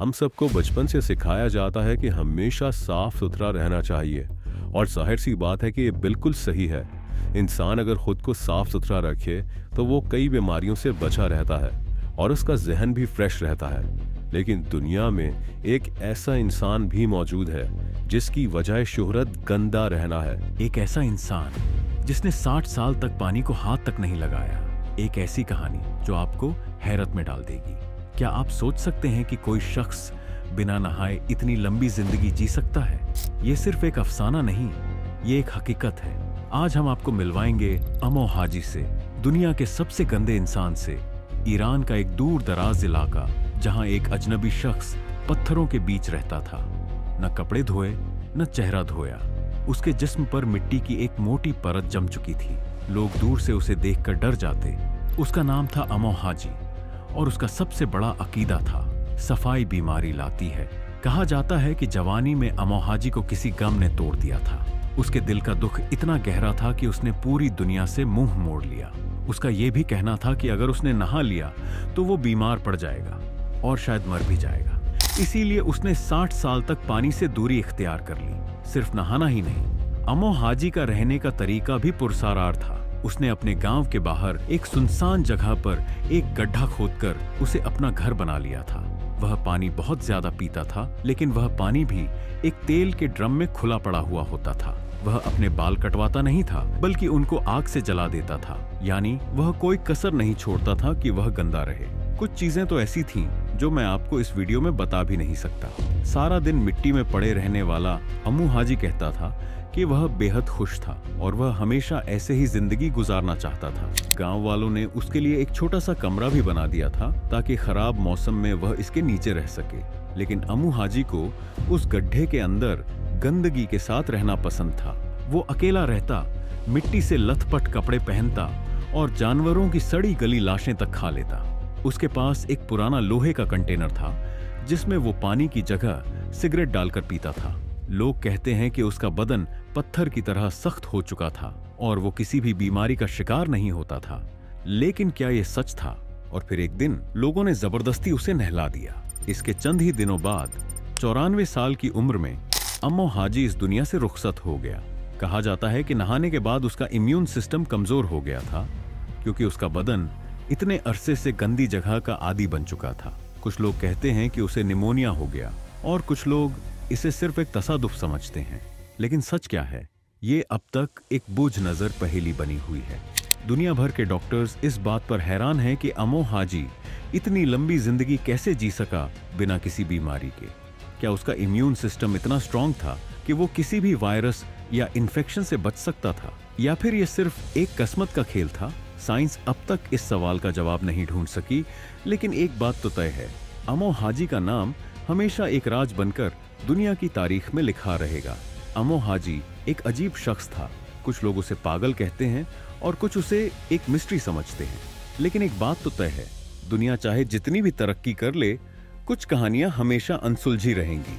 हम सबको बचपन से सिखाया जाता है कि हमेशा साफ सुथरा रहना चाहिए और जाहिर सी बात है कि ये बिल्कुल सही है। इंसान अगर खुद को साफ सुथरा रखे तो वो कई बीमारियों से बचा रहता है और उसका जहन भी फ्रेश रहता है। लेकिन दुनिया में एक ऐसा इंसान भी मौजूद है जिसकी वजह शोहरत गंदा रहना है। एक ऐसा इंसान जिसने 60 साल तक पानी को हाथ तक नहीं लगाया। एक ऐसी कहानी जो आपको हैरत में डाल देगी। क्या आप सोच सकते हैं कि कोई शख्स बिना नहाए इतनी लंबी जिंदगी जी सकता है? ये सिर्फ एक अफसाना नहीं, ये एक हकीकत है। आज हम आपको मिलवाएंगे अमो हाजी से, दुनिया के सबसे गंदे इंसान से। ईरान का एक दूर दराज इलाका जहां एक अजनबी शख्स पत्थरों के बीच रहता था। न कपड़े धोए न चेहरा धोया। उसके जिस्म पर मिट्टी की एक मोटी परत जम चुकी थी। लोग दूर से उसे देखकर डर जाते। उसका नाम था अमो हाजी और उसका सबसे बड़ा अकीदा था, सफाई बीमारी लाती है। कहा जाता है कि जवानी में अमो हाजी को किसी गम ने तोड़ दिया था। उसके दिल का दुख इतना गहरा था कि उसने पूरी दुनिया से मुंह मोड़ लिया। उसका यह भी कहना था कि अगर उसने नहा लिया तो वो बीमार पड़ जाएगा और शायद मर भी जाएगा। इसीलिए उसने 60 साल तक पानी से दूरी इख्तियार कर ली। सिर्फ नहाना ही नहीं, अमो हाजी का रहने का तरीका भी पुरसारार था। उसने अपने गांव के बाहर एक सुनसान जगह पर एक गड्ढा खोदकर उसे अपना घर बना लिया था। वह पानी बहुत ज्यादा पीता था, लेकिन वह पानी भी एक तेल के ड्रम में खुला पड़ा हुआ होता था। वह अपने बाल कटवाता नहीं था, बल्कि उनको आग से जला देता था। यानी वह कोई कसर नहीं छोड़ता था कि वह गंदा रहे। कुछ चीजें तो ऐसी थीं जो मैं आपको इस वीडियो में बता भी नहीं सकता। सारा दिन मिट्टी में पड़े रहने वाला अमो हाजी कहता था कि वह बेहद खुश था और वह हमेशा ऐसे ही जिंदगी गुजारना चाहता था। गांव वालों ने उसके लिए एक छोटा सा कमरा भी बना दिया था ताकि खराब मौसम में वह इसके नीचे रह सके। लेकिन अमो हाजी को उस गड्ढे के अंदर गंदगी के साथ रहना पसंद था। वो अकेला रहता, मिट्टी से लथपथ कपड़े पहनता और जानवरों की सड़ी गली लाशें तक खा लेता। उसके पास एक पुराना लोहे का कंटेनर था जिसमें वो पानी की जगह सिगरेट डालकर पीता था। लोग कहते हैं कि उसका बदन पत्थर की तरह सख्त हो चुका था और वो किसी भी बीमारी का शिकार नहीं होता था। लेकिन क्या ये सच था? और फिर एक दिन लोगों ने जबरदस्ती उसे नहला दिया। इसके चंद ही दिनों बाद 94 साल की उम्र में अमो हाजी इस दुनिया से रुखसत हो गया। कहा जाता है कि नहाने के बाद उसका इम्यून सिस्टम कमजोर हो गया था, क्योंकि उसका बदन इतने अरसे से गंदी जगह का आदी बन चुका था। कुछ लोग कहते हैं कि उसे निमोनिया हो गया और कुछ लोग इसे सिर्फ एक तसादुफ समझते हैं। लेकिन सच क्या है, ये अब तक एक बुझ नजर पहेली बनी हुई है। दुनिया भर के डॉक्टर्स इस बात पर हैरान हैं कि अमो हाजी इतनी लंबी जिंदगी कैसे जी सका बिना किसी बीमारी के। क्या उसका इम्यून सिस्टम इतना स्ट्रांग था कि वो किसी भी वायरस या इन्फेक्शन से बच सकता था, या फिर ये सिर्फ एक किस्मत का खेल था? साइंस अब तक इस सवाल का जवाब नहीं ढूंढ सकी। लेकिन एक बात तो तय है, अमो हाजी का नाम हमेशा एक राज बनकर दुनिया की तारीख में लिखा रहेगा। अमो हाजी एक अजीब शख्स था। कुछ लोग उसे पागल कहते हैं और कुछ उसे एक मिस्ट्री समझते हैं। लेकिन एक बात तो तय है, दुनिया चाहे जितनी भी तरक्की कर ले, कुछ कहानियां हमेशा अनसुलझी रहेंगी।